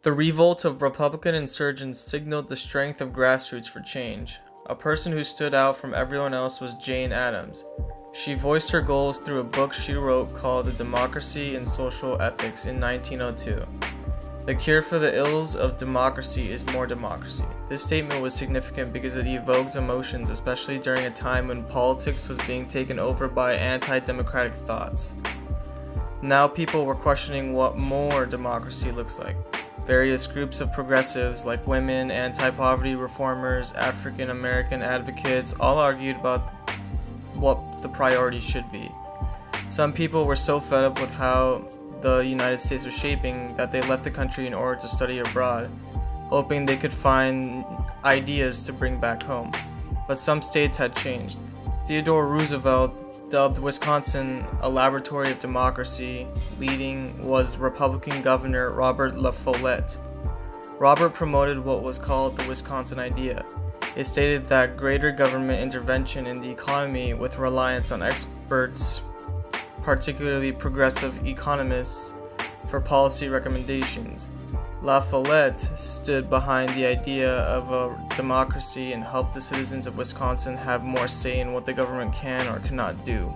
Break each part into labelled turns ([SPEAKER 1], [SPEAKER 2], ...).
[SPEAKER 1] The revolt of Republican insurgents signaled the strength of grassroots for change. A person who stood out from everyone else was Jane Addams. She voiced her goals through a book she wrote called Democracy and Social Ethics in 1902. The cure for the ills of democracy is more democracy. This statement was significant because it evoked emotions, especially during a time when politics was being taken over by anti-democratic thoughts. Now people were questioning what more democracy looks like. Various groups of progressives like women, anti-poverty reformers, African American advocates all argued about what the priorities should be. Some people were so fed up with how the United States was shaping that they left the country in order to study abroad, hoping they could find ideas to bring back home. But some states had changed. Theodore Roosevelt dubbed Wisconsin a laboratory of democracy. Leading was Republican Governor Robert La Follette. Robert promoted what was called the Wisconsin idea. It stated that greater government intervention in the economy with reliance on experts, particularly progressive economists, for policy recommendations. La Follette stood behind the idea of a democracy and helped the citizens of Wisconsin have more say in what the government can or cannot do.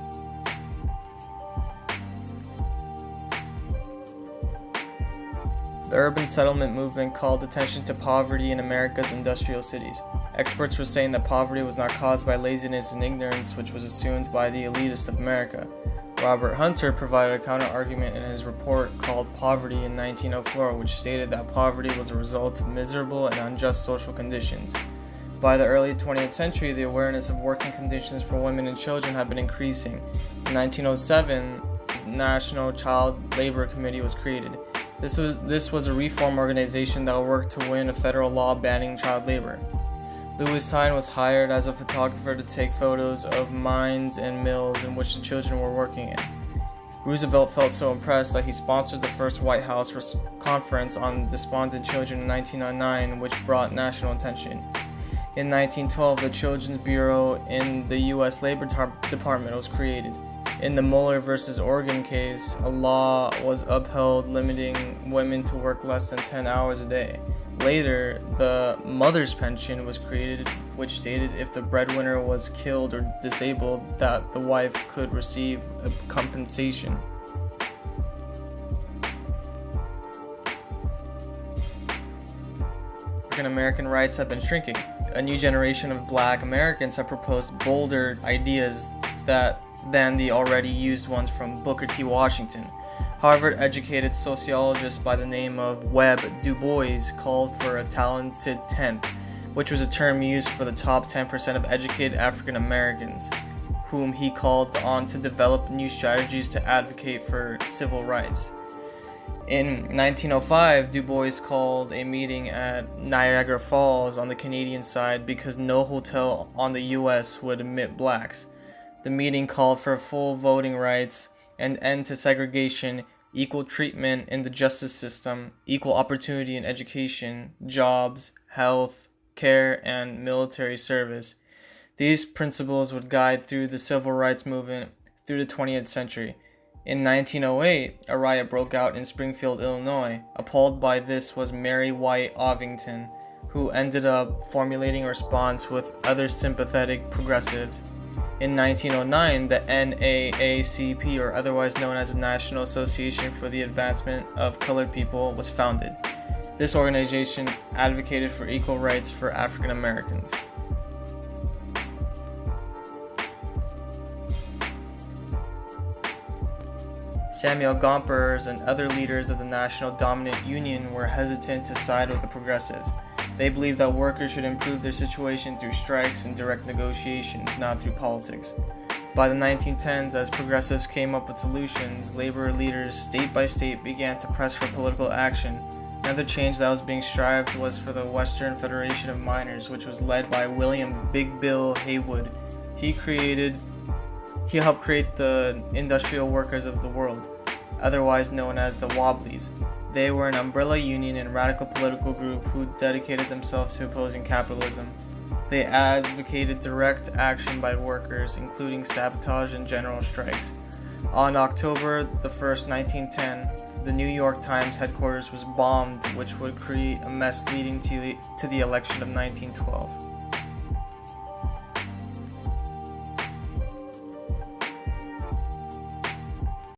[SPEAKER 1] The urban settlement movement called attention to poverty in America's industrial cities. Experts were saying that poverty was not caused by laziness and ignorance, which was assumed by the elitists of America. Robert Hunter provided a counter-argument in his report called Poverty in 1904, which stated that poverty was a result of miserable and unjust social conditions. By the early 20th century, the awareness of working conditions for women and children had been increasing. In 1907, the National Child Labor Committee was created. This was a reform organization that worked to win a federal law banning child labor. Louis Hine was hired as a photographer to take photos of mines and mills in which the children were working in. Roosevelt felt so impressed that he sponsored the first White House conference on despondent children in 1909, which brought national attention. In 1912, the Children's Bureau in the U.S. Labor Department was created. In the Mueller versus Oregon case, a law was upheld limiting women to work less than 10 hours a day. Later, the mother's pension was created, which stated if the breadwinner was killed or disabled, that the wife could receive a compensation. African American rights have been shrinking. A new generation of Black Americans have proposed bolder ideas than the already used ones from Booker T. Washington. Harvard-educated sociologist by the name of Webb Du Bois called for a talented tenth, which was a term used for the top 10% of educated African Americans, whom he called on to develop new strategies to advocate for civil rights. In 1905, Du Bois called a meeting at Niagara Falls on the Canadian side because no hotel on the U.S. would admit blacks. The meeting called for full voting rights, an end to segregation, equal treatment in the justice system, equal opportunity in education, jobs, health, care, and military service. These principles would guide through the civil rights movement through the 20th century. In 1908, a riot broke out in Springfield, Illinois. Appalled by this was Mary White Ovington, who ended up formulating a response with other sympathetic progressives. In 1909, the NAACP, or otherwise known as the National Association for the Advancement of Colored People, was founded. This organization advocated for equal rights for African Americans. Samuel Gompers and other leaders of the National Dominant Union were hesitant to side with the progressives. They believed that workers should improve their situation through strikes and direct negotiations, not through politics. By the 1910s, as progressives came up with solutions, labor leaders state by state began to press for political action. Another change that was being strived was for the Western Federation of Miners, which was led by William Big Bill Haywood. He helped create the Industrial Workers of the World, otherwise known as the Wobblies. They were an umbrella union and radical political group who dedicated themselves to opposing capitalism. They advocated direct action by workers, including sabotage and general strikes. On October the 1st, 1910, the New York Times headquarters was bombed, which would create a mess leading to the election of 1912.